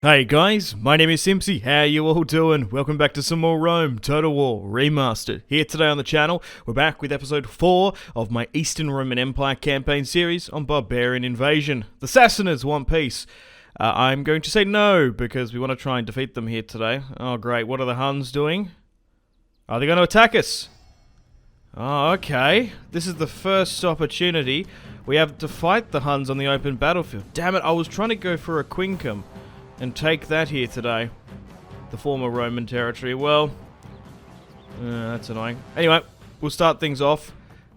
Hey guys, my name is Simpzy. How you all doing? Welcome back to some more Rome Total War Remastered. Here today on the channel, we're back with episode 4 of my Eastern Roman Empire campaign series on Barbarian invasion. The Sassanids want peace. I'm going to say no, because we want to try and defeat them here today. Oh great, what are the Huns doing? Are they going to attack us? Oh, okay. This is the first opportunity we have to fight the Huns on the open battlefield. Damn it, I was trying to go for a quincum and take that here today. The former Roman territory. Well, that's annoying. Anyway, we'll start things off.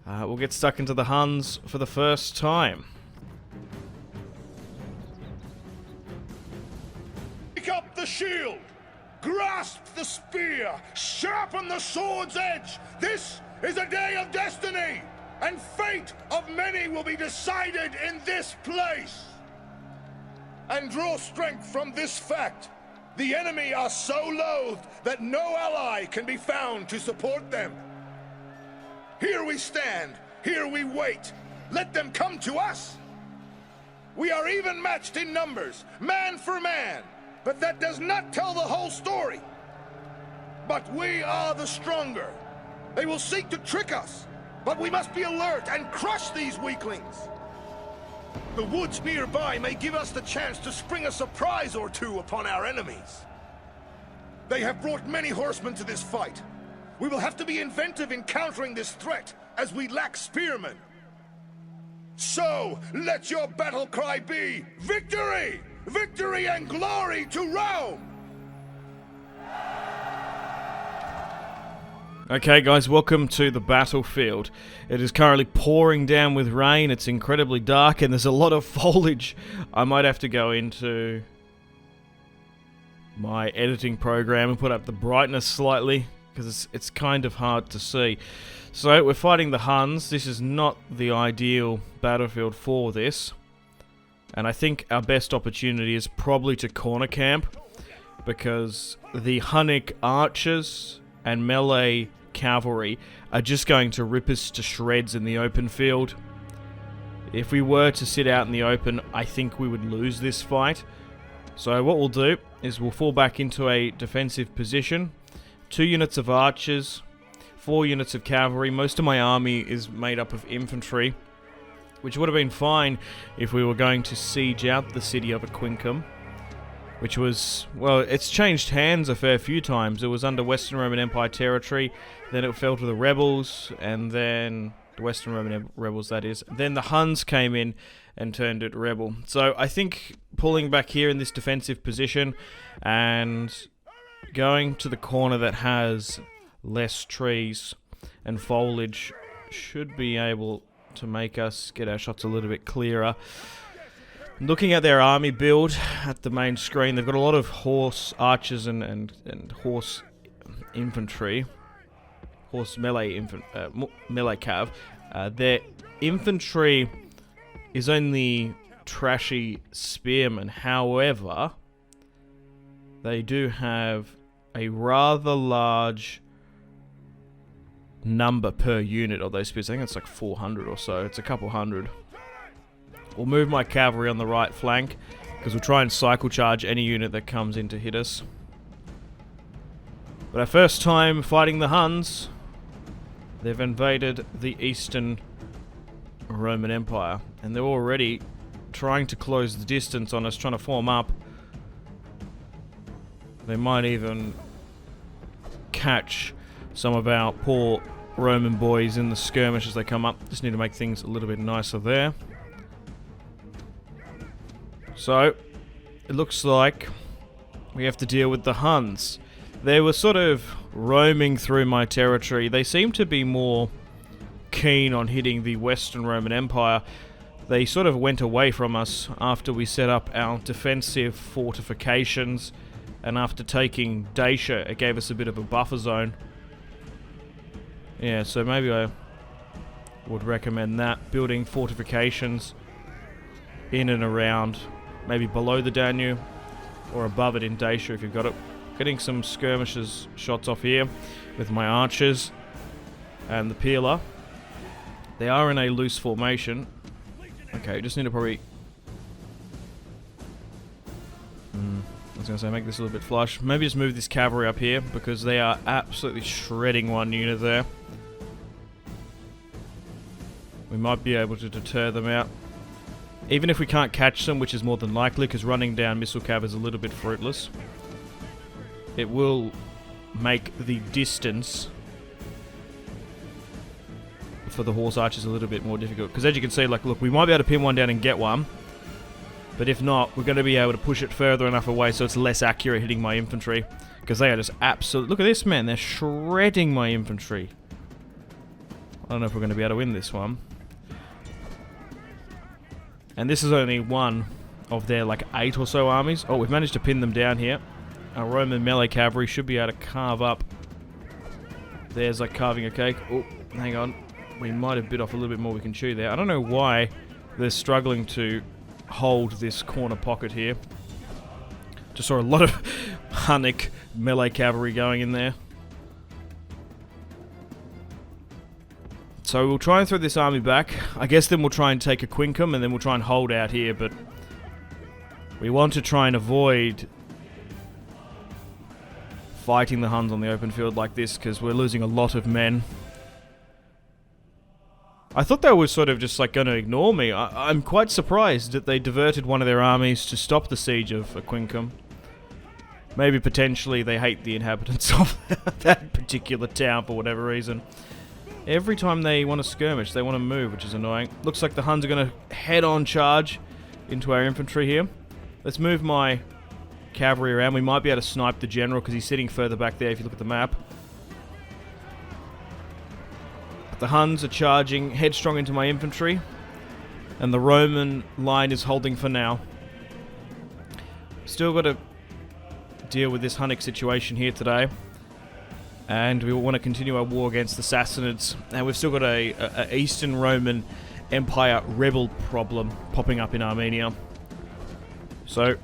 We'll get stuck into the Huns for the first time. Pick up the shield! Grasp the spear! Sharpen the sword's edge! This is a day of destiny! And fate of many will be decided in this place! And draw strength from this fact. The enemy are so loathed that no ally can be found to support them. Here we stand, here we wait. Let them come to us. We are even matched in numbers, man for man, but that does not tell the whole story. But we are the stronger. They will seek to trick us, but we must be alert and crush these weaklings. The woods nearby may give us the chance to spring a surprise or two upon our enemies. They have brought many horsemen to this fight. We will have to be inventive in countering this threat, as we lack spearmen. So, let your battle cry be, victory! Victory and glory to Rome! Okay guys, welcome to the battlefield. It is currently pouring down with rain, it's incredibly dark, and there's a lot of foliage. I might have to go into my editing program and put up the brightness slightly, because it's kind of hard to see. So, we're fighting the Huns. This is not the ideal battlefield for this. And I think our best opportunity is probably to corner camp, because the Hunnish archers and melee cavalry are just going to rip us to shreds in the open field. If we were to sit out in the open, I think we would lose this fight. So what we'll do is we'll fall back into a defensive position. 2 units of archers, 4 units of cavalry. Most of my army is made up of infantry, which would have been fine if we were going to siege out the city of Aquincum, which was, well, it's changed hands a fair few times. It was under Western Roman Empire territory, then it fell to the rebels, and then the Western Roman rebels, that is. Then the Huns came in and turned it rebel. So I think pulling back here in this defensive position and going to the corner that has less trees and foliage should be able to make us get our shots a little bit clearer. Looking at their army build at the main screen, they've got a lot of horse archers and horse infantry, horse melee melee cav. Their infantry is only trashy spearmen. However, they do have a rather large number per unit of those spears. I think it's like 400 or so. It's a couple hundred. We'll move my cavalry on the right flank, because we'll try and cycle charge any unit that comes in to hit us. But our first time fighting the Huns, they've invaded the Eastern Roman Empire, and they're already trying to close the distance on us, trying to form up. They might even catch some of our poor Roman boys in the skirmish as they come up. Just need to make things a little bit nicer there. So, it looks like we have to deal with the Huns. They were sort of roaming through my territory. They seem to be more keen on hitting the Western Roman Empire. They sort of went away from us after we set up our defensive fortifications, and after taking Dacia, it gave us a bit of a buffer zone. Yeah, so maybe I would recommend that, building fortifications in and around, maybe below the Danube or above it in Dacia if you've got it. Getting some skirmishes shots off here with my archers and the peeler. They are in a loose formation. Okay, just need to probably was going to say, make this a little bit flush. Maybe just move this cavalry up here, because they are absolutely shredding one unit there. We might be able to deter them out. Even if we can't catch them, which is more than likely, because running down missile cav is a little bit fruitless. It will make the distance for the horse archers a little bit more difficult. Because as you can see, like, look, we might be able to pin one down and get one. But if not, we're going to be able to push it further enough away so it's less accurate hitting my infantry. Because they are just absolute... Look at this, man. They're shredding my infantry. I don't know if we're going to be able to win this one. And this is only one of their, like, 8 or so armies. Oh, we've managed to pin them down here. Our Roman melee cavalry should be able to carve up. There's, like, carving a cake. Oh, hang on. We might have bit off a little bit more we can chew there. I don't know why they're struggling to hold this corner pocket here. Just saw a lot of Hunnish melee cavalry going in there. So we'll try and throw this army back. I guess then we'll try and take a quincum and then we'll try and hold out here, but we want to try and avoid fighting the Huns on the open field like this because we're losing a lot of men. I thought they were sort of just like going to ignore me. I'm quite surprised that they diverted one of their armies to stop the siege of Aquincum. Maybe potentially they hate the inhabitants of that particular town for whatever reason. Every time they want to skirmish, they want to move, which is annoying. Looks like the Huns are going to head-on charge into our infantry here. Let's move my cavalry around. We might be able to snipe the general because he's sitting further back there if you look at the map. The Huns are charging headstrong into my infantry, and the Roman line is holding for now. Still got to deal with this Hunnish situation here today, and we want to continue our war against the Sassanids. And we've still got a Eastern Roman Empire rebel problem popping up in Armenia. So,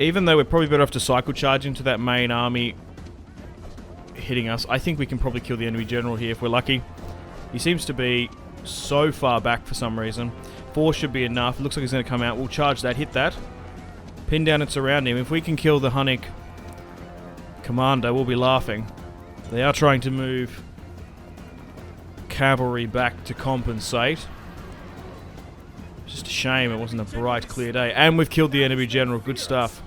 even though we're probably better off to cycle charge into that main army hitting us, I think we can probably kill the enemy general here if we're lucky. He seems to be so far back for some reason. 4 should be enough. Looks like he's going to come out. We'll charge that, hit that. Pin down and surround him. If we can kill the Hunnish commander, we'll be laughing. They are trying to move cavalry back to compensate. Just a shame it wasn't a bright, clear day. And we've killed the enemy general. Good stuff.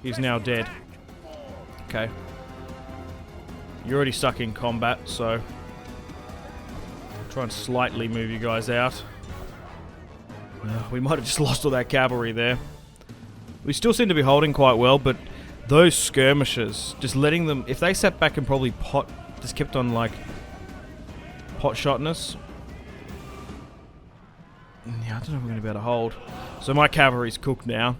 He's now dead. Okay. You're already stuck in combat, so try and slightly move you guys out. We might have just lost all that cavalry there. We still seem to be holding quite well, but those skirmishers, just letting them... If they sat back and probably just kept on, like, pot-shotting us... Yeah, I don't know if we're going to be able to hold. So my cavalry's cooked now.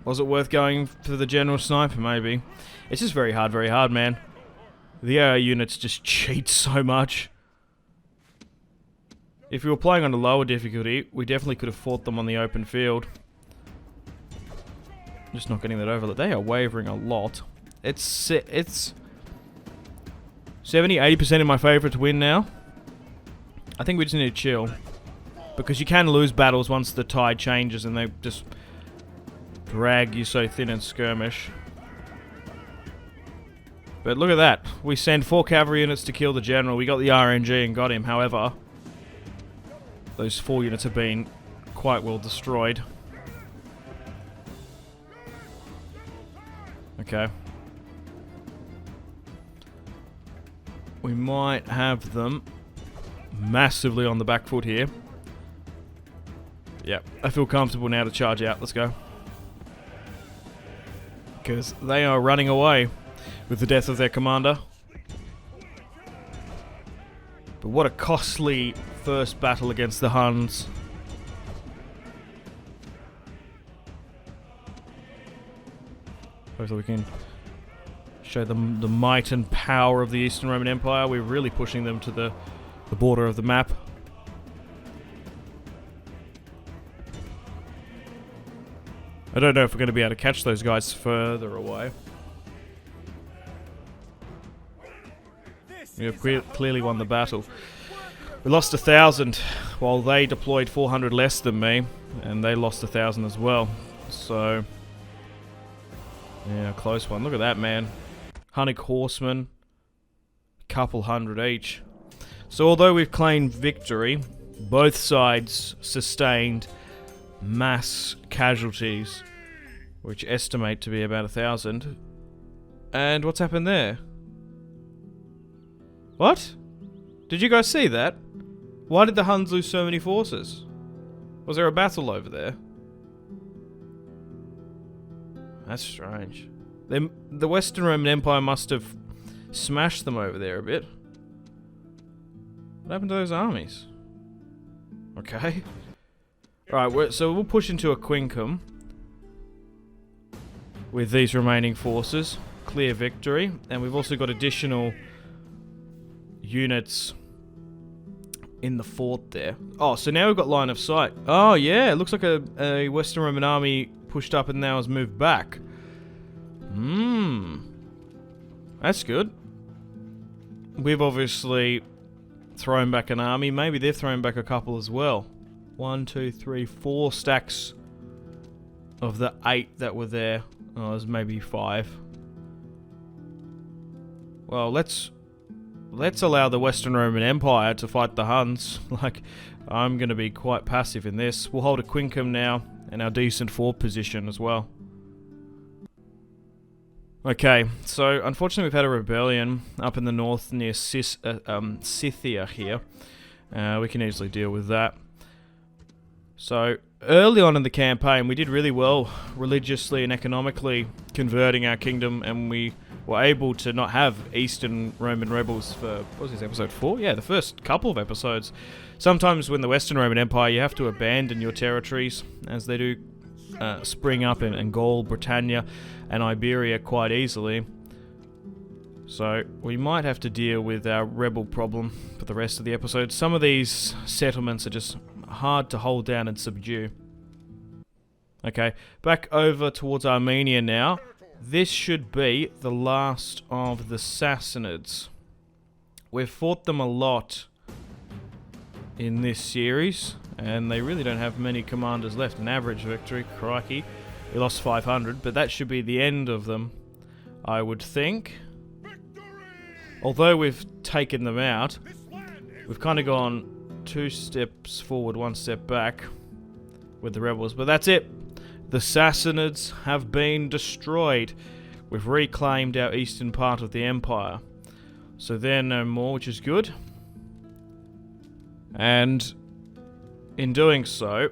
Was it worth going for the general sniper? Maybe. It's just very hard, man. The AI units just cheat so much. If we were playing on a lower difficulty, we definitely could have fought them on the open field. Just not getting that overload. They are wavering a lot. It's 70-80% in my favour to win now. I think we just need to chill. Because you can lose battles once the tide changes and they just drag you so thin in skirmish. But look at that. We send 4 cavalry units to kill the general. We got the RNG and got him. However, those 4 units have been quite well destroyed. Okay. We might have them massively on the back foot here. Yep. I feel comfortable now to charge out. Let's go. Because they are running away with the death of their commander. But what a costly first battle against the Huns. Hopefully we can show them the might and power of the Eastern Roman Empire. We're really pushing them to the border of the map. I don't know if we're going to be able to catch those guys further away. We have clearly won the battle. We lost 1,000 while they deployed 400 less than me, and they lost 1,000 as well. So Yeah, close one. Look at that, man. Hunnish horsemen. Couple hundred each. So although we've claimed victory, both sides sustained mass casualties, which estimate to be about 1,000. And what's happened there? What? Did you guys see that? Why did the Huns lose so many forces? Was there a battle over there? That's strange. The Western Roman Empire must have smashed them over there a bit. What happened to those armies? Okay. Alright, so we'll push into a quincum with these remaining forces. Clear victory. And we've also got additional units in the fort there. Oh, so now we've got line of sight. Oh, yeah. It looks like a Western Roman army pushed up and now has moved back. That's good. We've obviously thrown back an army. Maybe they've thrown back a couple as well. 1, 2, 3, 4 stacks of the 8 that were there. Oh, there's maybe 5. Well, let's allow the Western Roman Empire to fight the Huns. Like, I'm going to be quite passive in this. We'll hold a quincum now, and our decent fort position as well. Okay, so unfortunately we've had a rebellion up in the north near Scythia here. We can easily deal with that. So, early on in the campaign we did really well religiously and economically converting our kingdom, and we were able to not have Eastern Roman rebels for, what was this, episode 4? Yeah, the first couple of episodes. Sometimes when the Western Roman Empire, you have to abandon your territories, as they do spring up in Gaul, Britannia, and Iberia quite easily. So we might have to deal with our rebel problem for the rest of the episode. Some of these settlements are just hard to hold down and subdue. Okay, back over towards Armenia now. This should be the last of the Sassanids. We've fought them a lot in this series, and they really don't have many commanders left. An average victory, crikey. We lost 500, but that should be the end of them, I would think. Although we've taken them out, we've kind of gone 2 steps forward, 1 step back with the rebels. But that's it. The Sassanids have been destroyed. We've reclaimed our eastern part of the empire. So they're no more, which is good. And in doing so,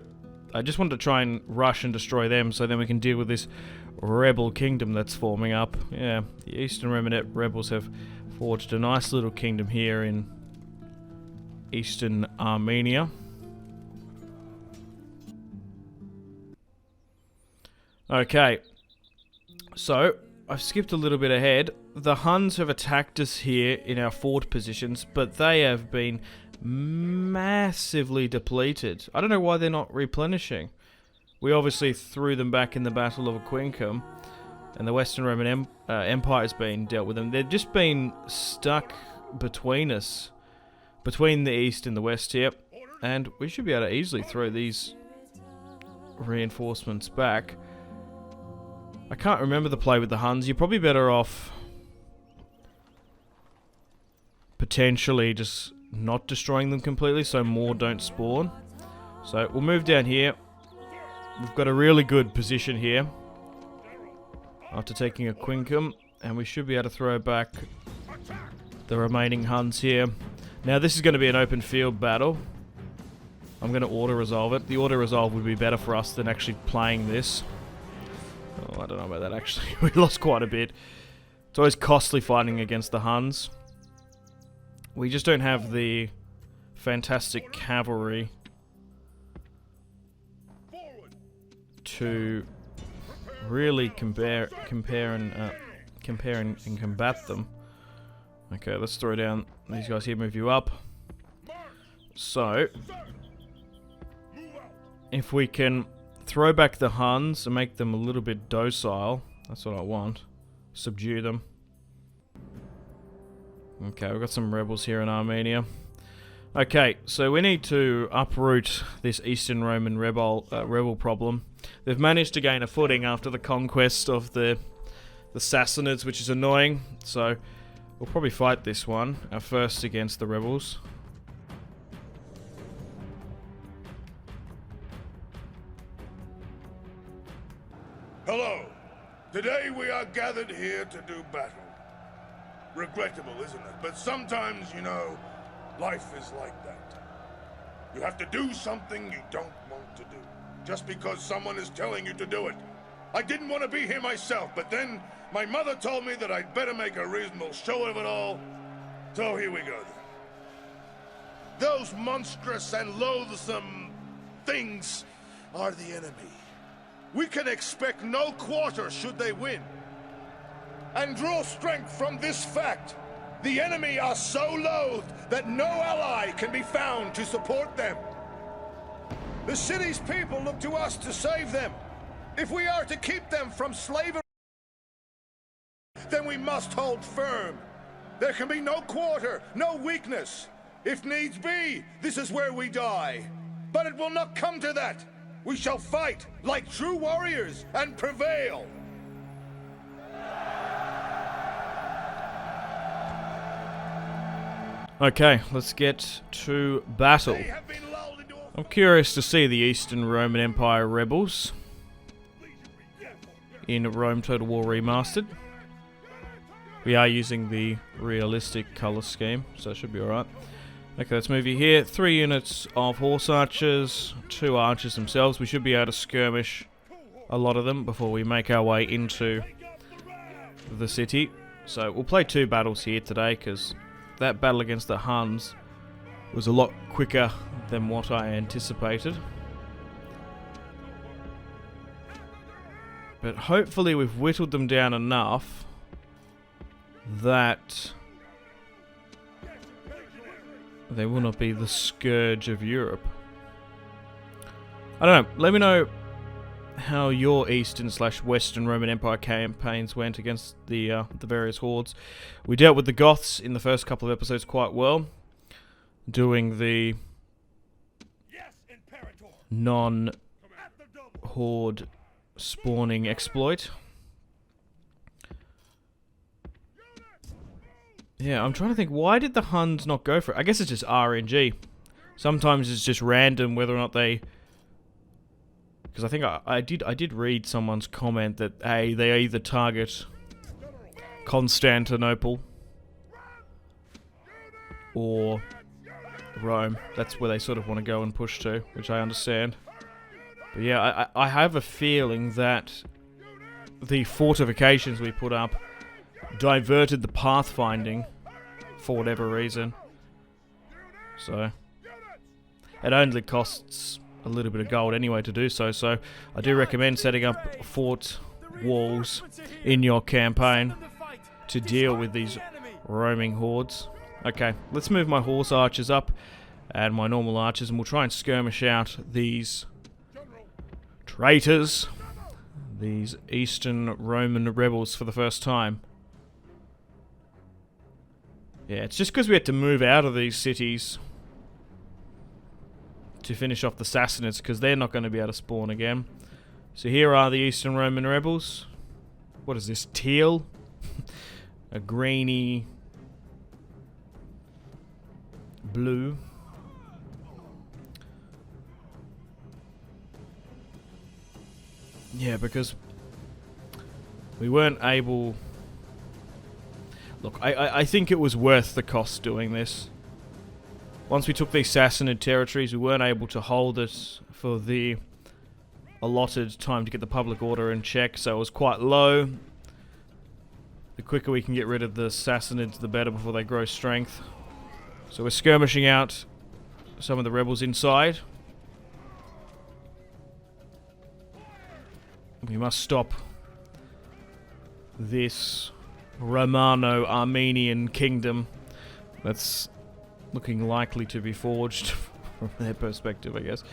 I just wanted to try and rush and destroy them so then we can deal with this rebel kingdom that's forming up. Yeah, the Eastern Roman rebels have forged a nice little kingdom here in Eastern Armenia. Okay, so I've skipped a little bit ahead. The Huns have attacked us here in our fort positions, but they have been massively depleted. I don't know why they're not replenishing. We obviously threw them back in the Battle of Aquincum, and the Western Roman Empire has been dealt with them. They've just been stuck between us, between the East and the West here, and we should be able to easily throw these reinforcements back. I can't remember the play with the Huns. You're probably better off potentially just not destroying them completely so more don't spawn. So we'll move down here. We've got a really good position here after taking a quincum, and we should be able to throw back the remaining Huns here. Now this is going to be an open field battle. I'm going to auto-resolve it. The auto-resolve would be better for us than actually playing this. Oh, I don't know about that actually. We lost quite a bit. It's always costly fighting against the Huns. We just don't have the fantastic cavalry to really compare and combat them. Okay, let's throw down these guys here, move you up. So, if we can throw back the Huns and make them a little bit docile, that's what I want. Subdue them. Okay, we've got some rebels here in Armenia. Okay, so we need to uproot this Eastern Roman rebel problem. They've managed to gain a footing after the conquest of the the Sassanids, which is annoying. So we'll probably fight this one, our first against the rebels. Hello. Today we are gathered here to do battle. Regrettable, isn't it? But sometimes, you know, life is like that. You have to do something you don't want to do, just because someone is telling you to do it. I didn't want to be here myself, but then my mother told me that I'd better make a reasonable show of it all. So here we go then. Those monstrous and loathsome things are the enemy. We can expect no quarter should they win. And draw strength from this fact. The enemy are so loathed that no ally can be found to support them. The city's people look to us to save them. If we are to keep them from slavery, then we must hold firm. There can be no quarter, no weakness. If needs be, this is where we die. But it will not come to that. We shall fight like true warriors and prevail. Okay, let's get to battle. I'm curious to see the Eastern Roman Empire rebels in Rome Total War Remastered. We are using the realistic colour scheme, so it should be alright. Okay, let's move you here. 3 units of horse archers, 2 archers themselves. We should be able to skirmish a lot of them before we make our way into the city. So we'll play 2 battles here today, because that battle against the Huns was a lot quicker than what I anticipated. But hopefully we've whittled them down enough that they will not be the scourge of Europe. I don't know, let me know how your Eastern / Western Roman Empire campaigns went against the various hordes. We dealt with the Goths in the first couple of episodes quite well, doing the non-horde spawning exploit. Yeah, I'm trying to think, why did the Huns not go for it? I guess it's just RNG. Sometimes it's just random whether or not they... Because I think I did read someone's comment that, hey, they either target Constantinople or Rome. That's where they sort of want to go and push to, which I understand. But yeah, I have a feeling that the fortifications we put up diverted the pathfinding for whatever reason. So it only costs a little bit of gold anyway to do so, so I do recommend setting up fort walls in your campaign to deal with these roaming hordes. Okay, let's move my horse archers up and my normal archers, and we'll try and skirmish out these traitors, these Eastern Roman rebels for the first time. Yeah, it's just because we had to move out of these cities to finish off the Sassanids, because they're not going to be able to spawn again. So here are the Eastern Roman rebels. What is this? Teal? A greeny blue. Yeah, because we weren't able... Look, I think it was worth the cost doing this. Once we took these Sassanid territories, we weren't able to hold it for the allotted time to get the public order in check, so it was quite low. The quicker we can get rid of the Sassanids, the better before they grow strength. So we're skirmishing out some of the rebels inside. We must stop this Romano-Armenian kingdom that's looking likely to be forged from their perspective, I guess.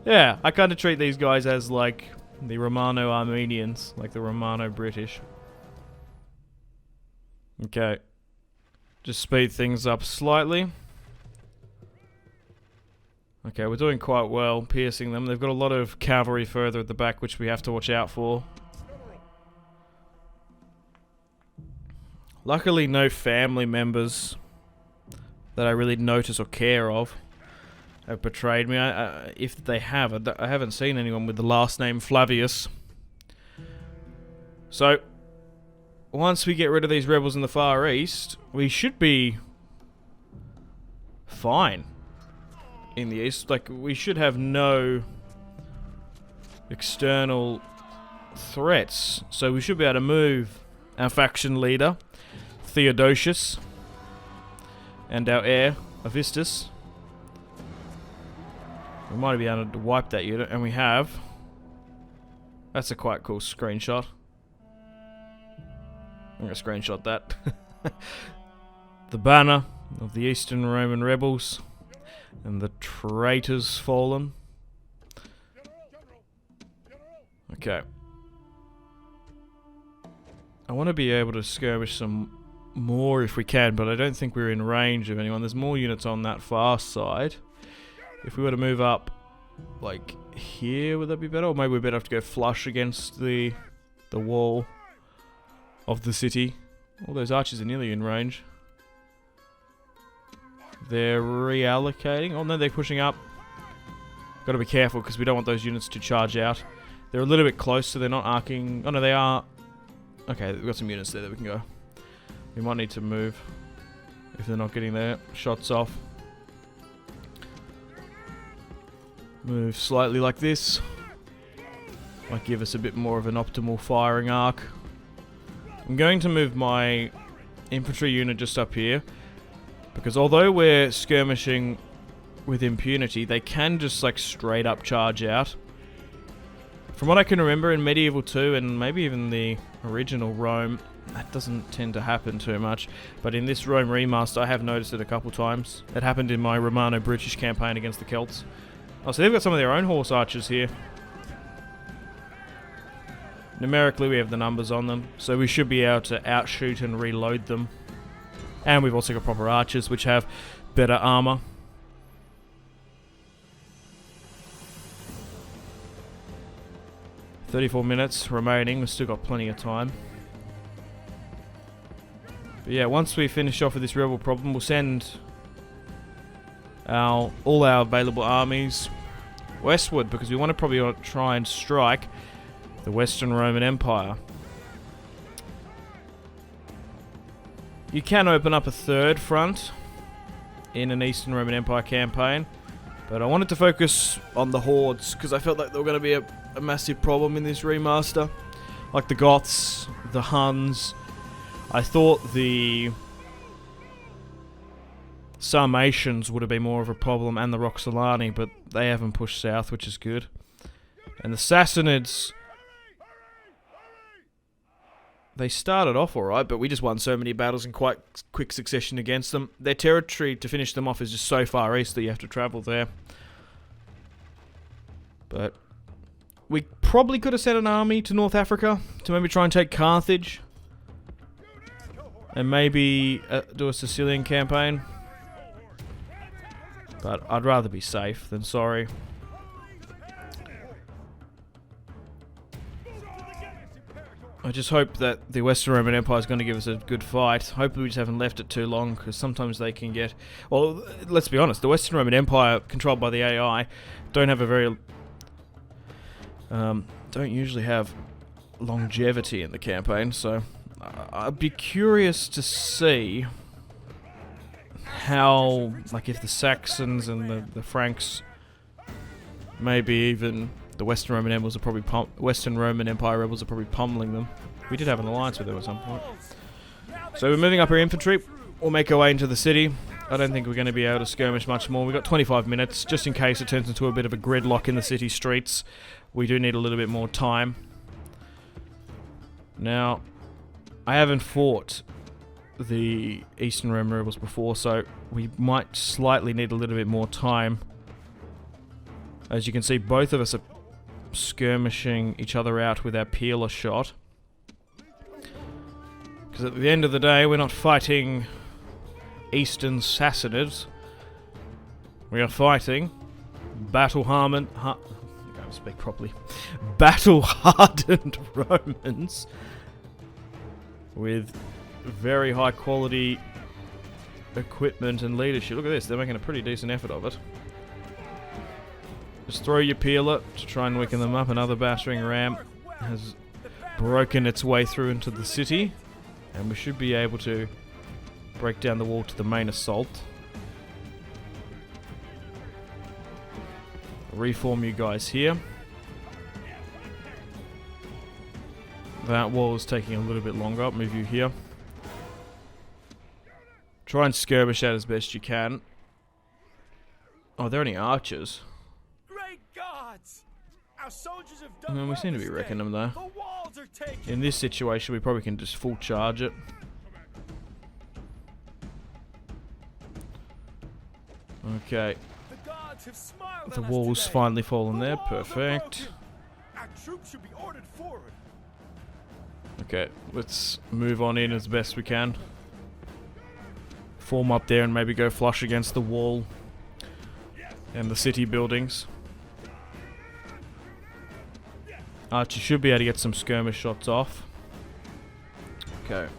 Yeah, I kind of treat these guys as like the Romano-Armenians, like the Romano-British. Okay. Just speed things up slightly. Okay, we're doing quite well piercing them. They've got a lot of cavalry further at the back, which we have to watch out for. Luckily, no family members that I really notice or care of have betrayed me. If they have, I haven't seen anyone with the last name Flavius. So, once we get rid of these rebels in the Far East, we should be fine in the East. Like, we should have no external threats. So we should be able to move our faction leader, Theodosius, and our heir, Avistus. We might be able to wipe that unit, and we have. That's a quite cool screenshot. I'm going to screenshot that. The banner of the Eastern Roman rebels and the traitors fallen. Okay. I want to be able to skirmish some more if we can, but I don't think we're in range of anyone. There's more units on that far side. If we were to move up, like here, would that be better? Or maybe we'd better have to go flush against the wall of the city. All those archers are nearly in range. They're reallocating. Oh no, they're pushing up. Got to be careful because we don't want those units to charge out. They're a little bit close, so they're not arcing. Oh no, they are. Okay, we've got some units there that we can go. We might need to move if they're not getting their shots off. Move slightly like this. Might give us a bit more of an optimal firing arc. I'm going to move my infantry unit just up here, because although we're skirmishing with impunity, they can just like straight up charge out. From what I can remember in Medieval 2 and maybe even the original Rome, that doesn't tend to happen too much. But in this Rome remaster, I have noticed it a couple times. It happened in my Romano-British campaign against the Celts. Oh, so they've got some of their own horse archers here. Numerically, we have the numbers on them, so we should be able to outshoot and reload them. And we've also got proper archers, which have better armor. "34 minutes remaining, we've still got plenty of time." But yeah, once we finish off with this rebel problem, we'll send all our available armies westward, because we want to probably try and strike the Western Roman Empire. You can open up a third front in an Eastern Roman Empire campaign, but I wanted to focus on the hordes because I felt like they were going to be a massive problem in this remaster. Like the Goths, the Huns. I thought the Sarmatians would have been more of a problem, and the Roxolani, but they haven't pushed south, which is good. And the Sassanids, they started off alright, but we just won so many battles in quite quick succession against them. Their territory to finish them off is just so far east that you have to travel there. But we probably could have sent an army to North Africa to maybe try and take Carthage. And maybe do a Sicilian campaign. But I'd rather be safe than sorry. I just hope that the Western Roman Empire is going to give us a good fight. Hopefully we just haven't left it too long, because sometimes they can get... Well, let's be honest, the Western Roman Empire, controlled by the AI, don't have a very... don't usually have longevity in the campaign, so... I'd be curious to see how, like, if the Saxons and the Franks, maybe even the Western Roman rebels are probably Western Roman Empire rebels are probably pummeling them. We did have an alliance with them at some point. So we're moving up our infantry. We'll make our way into the city. I don't think we're going to be able to skirmish much more. We've got 25 minutes, just in case it turns into a bit of a gridlock in the city streets. We do need a little bit more time. Now, I haven't fought the Eastern Roman rebels before, so we might slightly need a little bit more time. As you can see, both of us are skirmishing each other out with our peeler shot. Because at the end of the day, we're not fighting Eastern Sassanids. We are fighting battle-hardened... I can't speak properly. Battle-hardened Romans with very high quality equipment and leadership. Look at this, they're making a pretty decent effort of it. Just throw your peeler to try and weaken them up. Another battering ram has broken its way through into the city, and we should be able to break down the wall to the main assault. Reform you guys here. That wall is taking a little bit longer. I'll move you here. Try and skirmish out as best you can. Oh, are there any archers? Great gods! Our soldiers have done No, we seem to be wrecking them though. The walls are taken. In this situation, we probably can just full charge it. Okay. The gods have smiled The on us wall's today. finally fallen The there. walls are Perfect. broken. Our troops should be ordered forward. Okay, let's move on in as best we can. Form up there and maybe go flush against the wall and the city buildings. Archer should be able to get some skirmish shots off. Okay.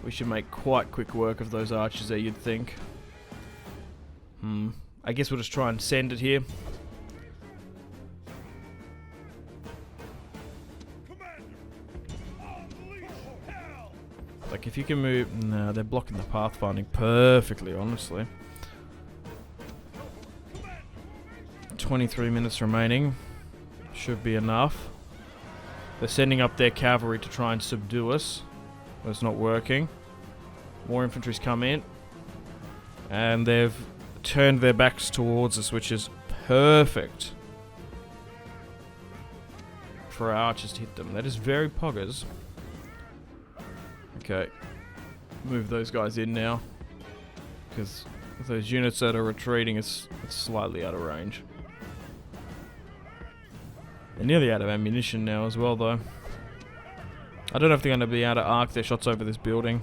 We should make quite quick work of those archers there, you'd think. I guess we'll just try and send it here. Like, if you can move... No, they're blocking the pathfinding perfectly, honestly. 23 minutes remaining. Should be enough. They're sending up their cavalry to try and subdue us. But it's not working. More infantry's come in. And they've turned their backs towards us, which is perfect for our archers to hit them. That is very poggers. Okay, move those guys in now, because those units that are retreating it's slightly out of range. They're nearly out of ammunition now as well though. I don't know if they're going to be able to arc their shots over this building.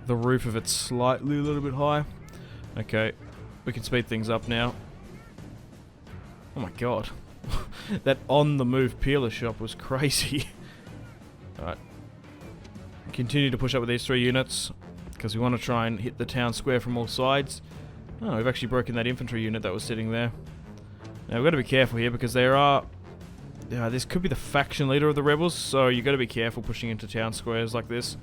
The roof of it's slightly a little bit high. Okay, we can speed things up now. Oh my god. That on the move peeler shop was crazy. Alright. Continue to push up with these 3 units, because we want to try and hit the town square from all sides. Oh, we've actually broken that infantry unit that was sitting there. Now we've got to be careful here, because there are... this could be the faction leader of the rebels, so you've got to be careful pushing into town squares like this.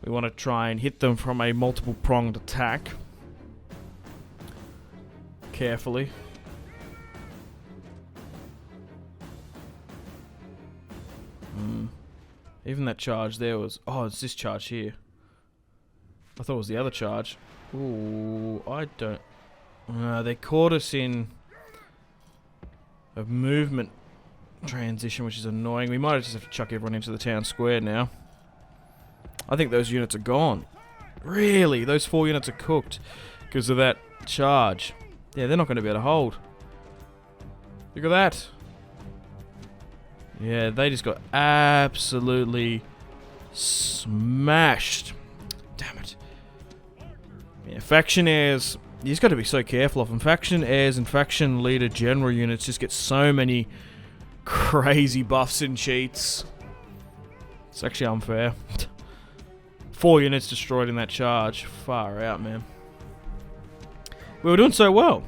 We want to try and hit them from a multiple pronged attack. Carefully. Even that charge there was... Oh, it's this charge here. I thought it was the other charge. Ooh, I don't... they caught us in a movement transition, which is annoying. We might just have to chuck everyone into the town square now. I think those units are gone. Really? Those 4 units are cooked because of that charge. Yeah, they're not going to be able to hold. Look at that. Yeah, they just got absolutely smashed. Damn it. Yeah, faction heirs, you just got to be so careful of them. Faction heirs and faction leader general units just get so many crazy buffs and cheats. It's actually unfair. 4 units destroyed in that charge. Far out, man. We were doing so well.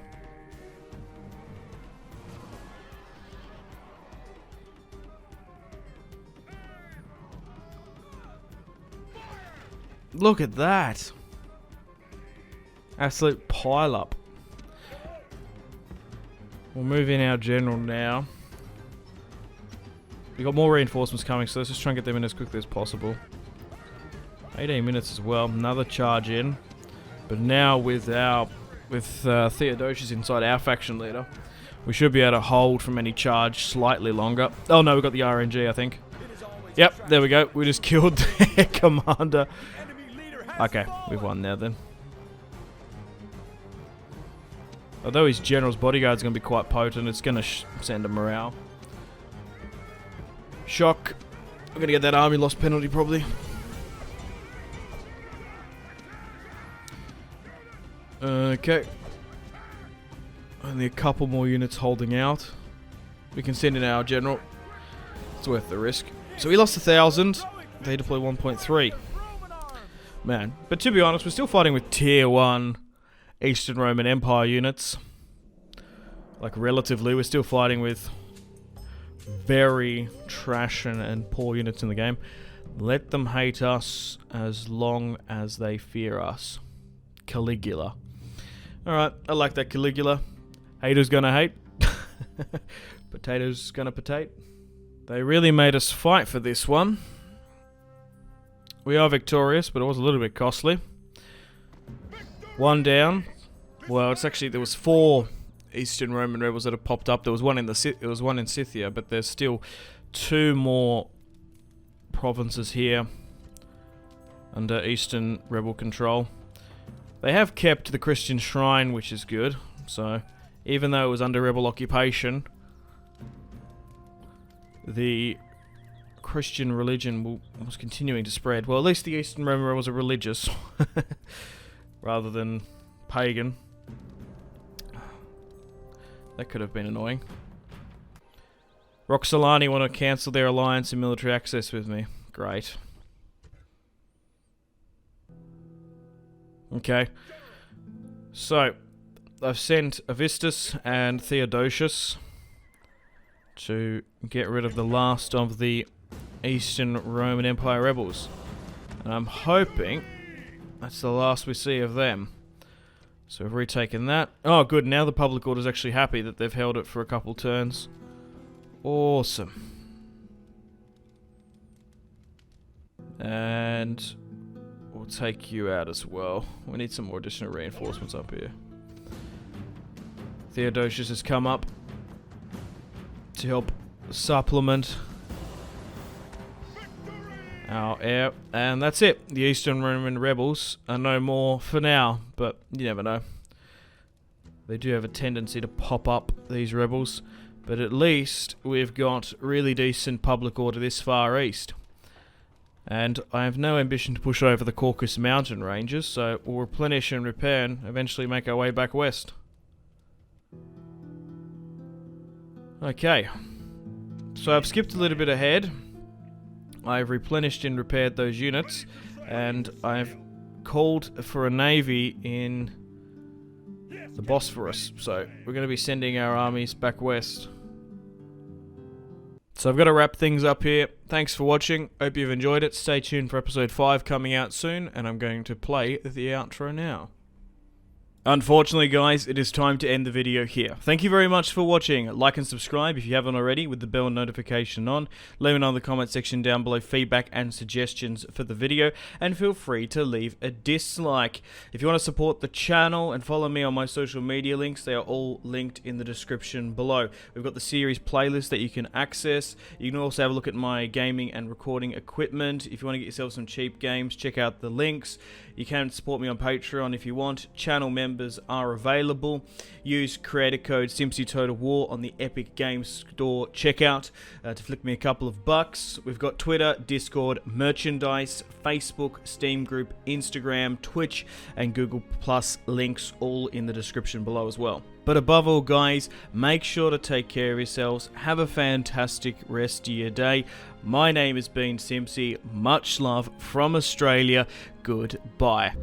Look at that. Absolute pile up. We'll move in our general now. We got more reinforcements coming, so let's just try and get them in as quickly as possible. 18 minutes as well. Another charge in. But now with Theodosius inside our faction leader, we should be able to hold from any charge slightly longer. Oh no, we got the RNG, I think. Yep, there we go. We just killed their commander. Okay, we've won now then. Although his general's bodyguard's going to be quite potent, it's going to send a morale. Shock. I'm going to get that army loss penalty probably. Okay. Only a couple more units holding out. We can send in our general. It's worth the risk. So we lost 1,000. They deploy 1.3. Man, but to be honest, we're still fighting with tier 1 Eastern Roman Empire units. Like, relatively, we're still fighting with very trash and poor units in the game. Let them hate us as long as they fear us. Caligula. Alright, I like that Caligula. Haters gonna hate. Potatoes gonna potate. They really made us fight for this one. We are victorious, but it was a little bit costly. One down. Well, it's actually, there was 4 Eastern Roman rebels that have popped up. There was one in Scythia, but there's still 2 more provinces here under Eastern rebel control. They have kept the Christian shrine, which is good. So, even though it was under rebel occupation, the Christian religion was continuing to spread. Well, at least the Eastern Roman rebels are religious rather than pagan. That could have been annoying. Roxolani want to cancel their alliance and military access with me. Great. Okay. So, I've sent Avistus and Theodosius to get rid of the last of the Eastern Roman Empire rebels. And I'm hoping that's the last we see of them. So we've retaken that. Oh, good. Now the public order's actually happy that they've held it for a couple turns. Awesome. And we'll take you out as well. We need some more additional reinforcements up here. Theodosius has come up to help supplement our air. And that's it. The Eastern Roman rebels are no more for now, but you never know. They do have a tendency to pop up, these rebels. But at least we've got really decent public order this far east. And I have no ambition to push over the Caucasus mountain ranges, so we'll replenish and repair and eventually make our way back west. Okay. So I've skipped a little bit ahead. I've replenished and repaired those units, and I've called for a navy in the Bosphorus. So we're going to be sending our armies back west. So I've got to wrap things up here. Thanks for watching. Hope you've enjoyed it. Stay tuned for episode 5 coming out soon, and I'm going to play the outro now. Unfortunately, guys, it is time to end the video here. Thank you very much for watching. Like and subscribe if you haven't already with the bell notification on. Let me know in the comment section down below feedback and suggestions for the video. And feel free to leave a dislike. If you want to support the channel and follow me on my social media links, they are all linked in the description below. We've got the series playlist that you can access. You can also have a look at my gaming and recording equipment. If you want to get yourself some cheap games, check out the links. You can support me on Patreon if you want. Channel members are available. Use creator code SimpzyTotalWar on the Epic Games Store checkout to flick me a couple of bucks. We've got Twitter, Discord, merchandise, Facebook, Steam group, Instagram, Twitch, and Google Plus links all in the description below as well. But above all, guys, make sure to take care of yourselves. Have a fantastic rest of your day. My name has been Simpzy. Much love from Australia. Goodbye.